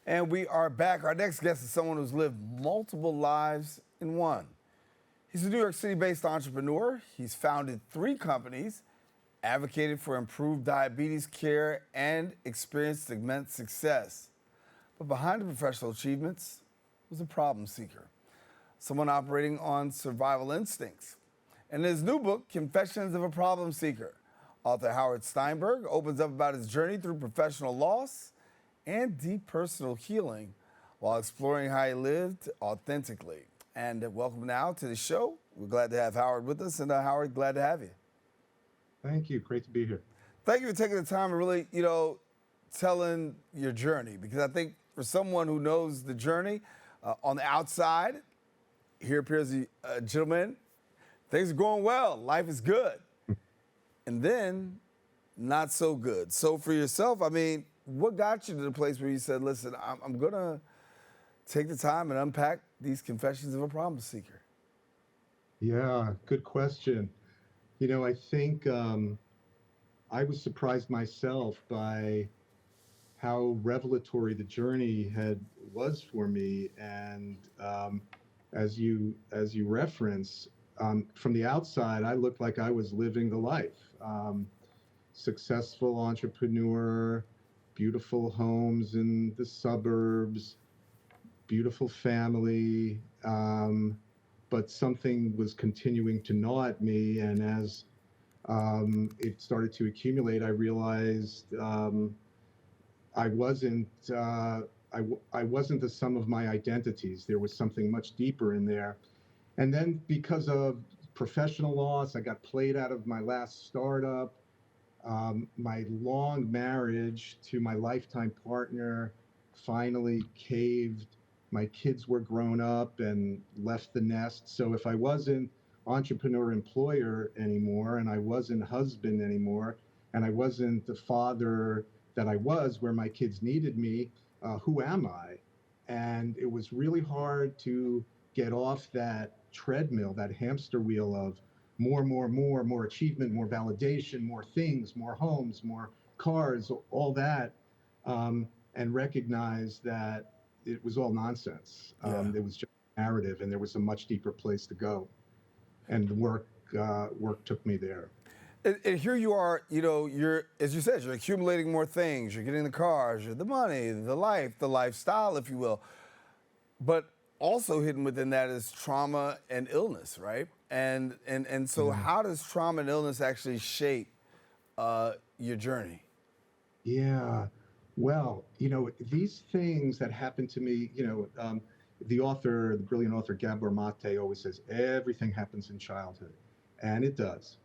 And we are back. Our next guest is someone who's lived multiple lives in one. He's a New York City-based entrepreneur. He's founded 3 companies, advocated for improved diabetes care, and experienced immense success. But behind the professional achievements was a problem seeker, someone operating on survival instincts. In his new book, Confessions of a Problem Seeker, author Howard Steinberg opens up about his journey through professional loss and deep personal healing while exploring how he lived authentically. And welcome now to the show. We're glad to have Howard with us. And Howard, glad to have you. Thank you. Great to be here. Thank you for taking the time and really, telling your journey, because I think for someone who knows the journey on the outside, here appears a gentleman, things are going well, life is good. And then not so good. So for yourself, what got you to the place where you said, listen, I'm going to take the time and unpack these confessions of a problem seeker? Yeah, good question. I think I was surprised myself by how revelatory the journey was for me. And as you reference, from the outside, I looked like I was living the life. Successful entrepreneur, beautiful homes in the suburbs, beautiful family, but something was continuing to gnaw at me. And as it started to accumulate, I realized I wasn't the sum of my identities. There was something much deeper in there. And then because of professional loss, I got played out of my last startup. My long marriage to my lifetime partner finally caved. My kids were grown up and left the nest. So if I wasn't entrepreneur employer anymore, and I wasn't husband anymore, and I wasn't the father that I was where my kids needed me, who am I? And it was really hard to get off that treadmill, that hamster wheel of more achievement, more validation, more things, more homes, more cars, all that, and recognize that it was all nonsense. Yeah. It was just a narrative, and there was a much deeper place to go. And the work took me there. And here you are, you're, as you said, you're accumulating more things. You're getting the cars, you're the money, the life, the lifestyle, if you will. But also hidden within that is trauma and illness, right? And so how does trauma and illness actually shape your journey? Yeah. Well, these things that happened to me, the brilliant author Gabor Mate always says everything happens in childhood, and it does.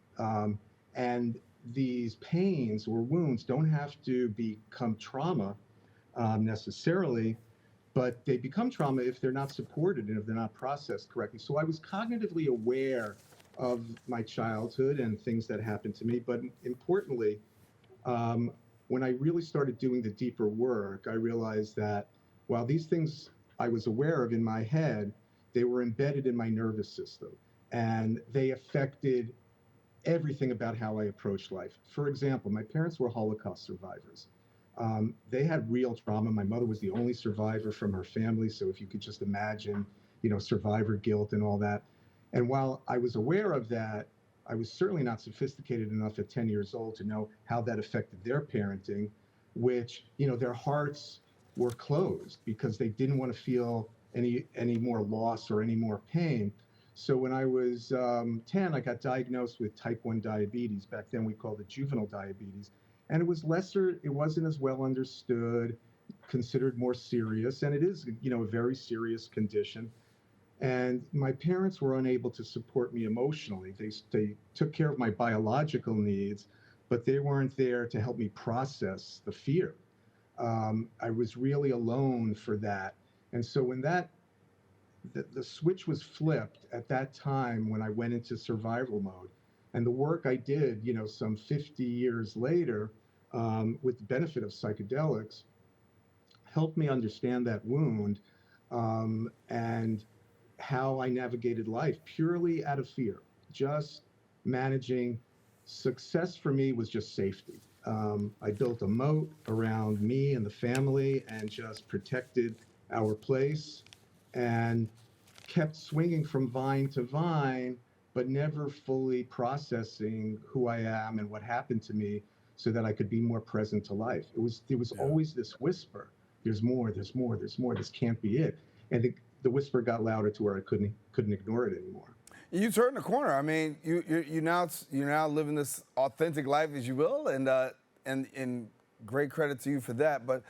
And these pains or wounds don't have to become trauma necessarily, but they become trauma if they're not supported and if they're not processed correctly. So I was cognitively aware of my childhood and things that happened to me, but importantly, when I really started doing the deeper work, I realized that while these things I was aware of in my head, they were embedded in my nervous system, and they affected everything about how I approached life. For example, my parents were Holocaust survivors. They had real trauma. My mother was the only survivor from her family, so if you could just imagine, survivor guilt and all that. And while I was aware of that, I was certainly not sophisticated enough at 10 years old to know how that affected their parenting, which, their hearts were closed because they didn't want to feel any more loss or any more pain. So when I was 10, I got diagnosed with type 1 diabetes. Back then we called it juvenile diabetes. And it wasn't as well understood, considered more serious. And it is, a very serious condition. And my parents were unable to support me emotionally. They took care of my biological needs, but they weren't there to help me process the fear. I was really alone for that. And so when the switch was flipped at that time when I went into survival mode, and the work I did, some 50 years later, with the benefit of psychedelics, helped me understand that wound, and how I navigated life purely out of fear, just managing. Success for me was just safety. I built a moat around me and the family and just protected our place and kept swinging from vine to vine, but never fully processing who I am and what happened to me so that I could be more present to life. There was Yeah. always this whisper, there's more, there's more, there's more, this can't be it. And the whisper got louder to where I couldn't ignore it anymore. You turned the corner. I mean, you're now living this authentic life, as you will, and great credit to you for that. But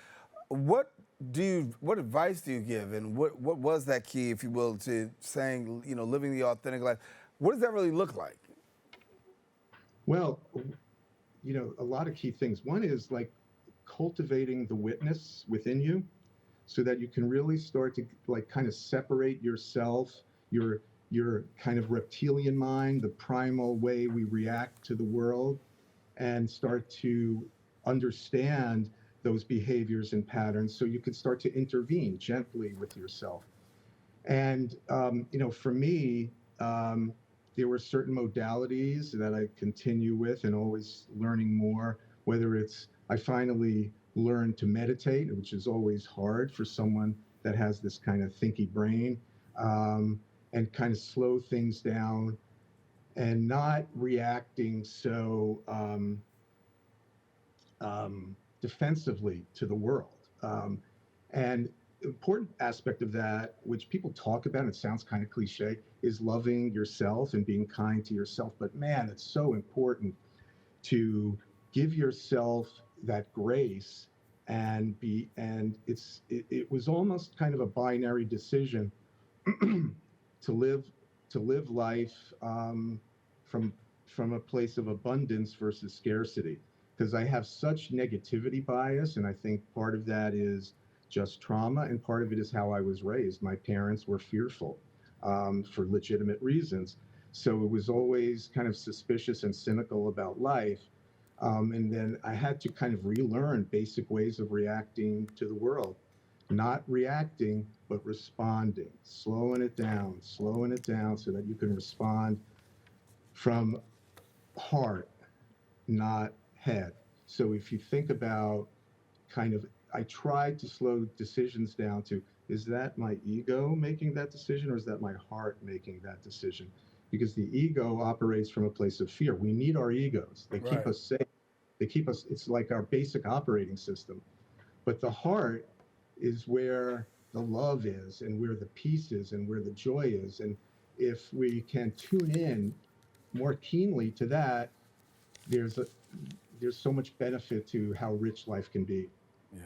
what advice do you give, and what was that key, if you will, to saying, living the authentic life? What does that really look like? Well, a lot of key things. One is like cultivating the witness within you so that you can really start to like kind of separate yourself, your kind of reptilian mind, the primal way we react to the world, and start to understand those behaviors and patterns so you can start to intervene gently with yourself. And, for me, there were certain modalities that I continue with and always learning more, whether it's I finally learned to meditate, which is always hard for someone that has this kind of thinky brain, and kind of slow things down and not reacting so defensively to the world. And important aspect of that, which people talk about, and it sounds kind of cliche, is loving yourself and being kind to yourself. But man, it's so important to give yourself that grace and it was almost kind of a binary decision to live life from a place of abundance versus scarcity, because I have such negativity bias, and I think part of that is just trauma, and part of it is how I was raised. My parents were fearful for legitimate reasons, so it was always kind of suspicious and cynical about life. And then I had to kind of relearn basic ways of reacting to the world, not reacting, but responding, slowing it down so that you can respond from heart, not head. So if you think about kind of, I tried to slow decisions down to, is that my ego making that decision or is that my heart making that decision? Because the ego operates from a place of fear. We need our egos. They keep Right. us safe. They keep us, it's like our basic operating system. But the heart is where the love is and where the peace is and where the joy is. And if we can tune in more keenly to that, there's so much benefit to how rich life can be. Yeah.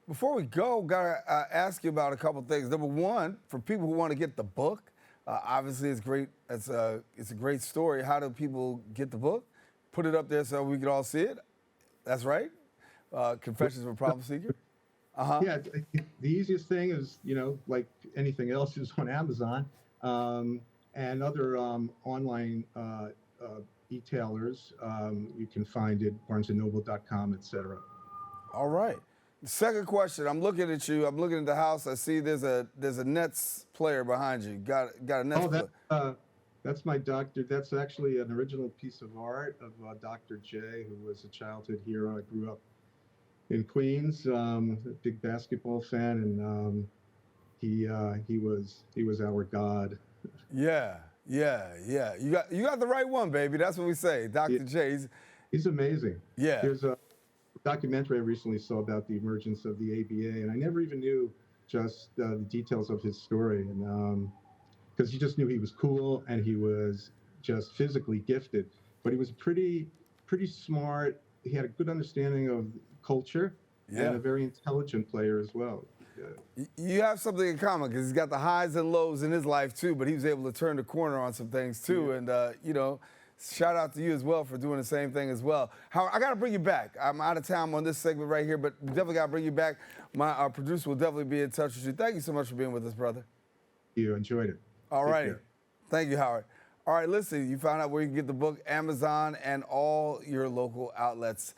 Before we go, gotta ask you about a couple things. Number one, for people who want to get the book, obviously it's great. It's a great story. How do people get the book? Put it up there so we can all see it. That's right. Confessions of a Problem Seeker. Yeah, the easiest thing is, like anything else, is on Amazon and other online e-tailers. You can find it, barnesandnoble.com, etc. All right. The second question. I'm looking at you. I'm looking at the house. I see there's a Nets player behind you. Got a Nets player. That's my doctor. That's actually an original piece of art of Dr. J, who was a childhood hero. I grew up in Queens, a big basketball fan, and he was our god. Yeah. You got the right one, baby. That's what we say, Dr. J. He's amazing. Yeah. There's a documentary I recently saw about the emergence of the ABA, and I never even knew just the details of his story, and because you just knew he was cool and he was just physically gifted, but he was pretty smart. He had a good understanding of culture and a very intelligent player as well. You have something in common because he's got the highs and lows in his life too, but he was able to turn the corner on some things too. And, shout out to you as well for doing the same thing as well. Howard, I got to bring you back. I'm out of town on this segment right here, but we definitely got to bring you back. Our producer will definitely be in touch with you. Thank you so much for being with us, brother. You enjoyed it. All right. Thank you, Howard. All right, listen, you found out where you can get the book, Amazon and all your local outlets.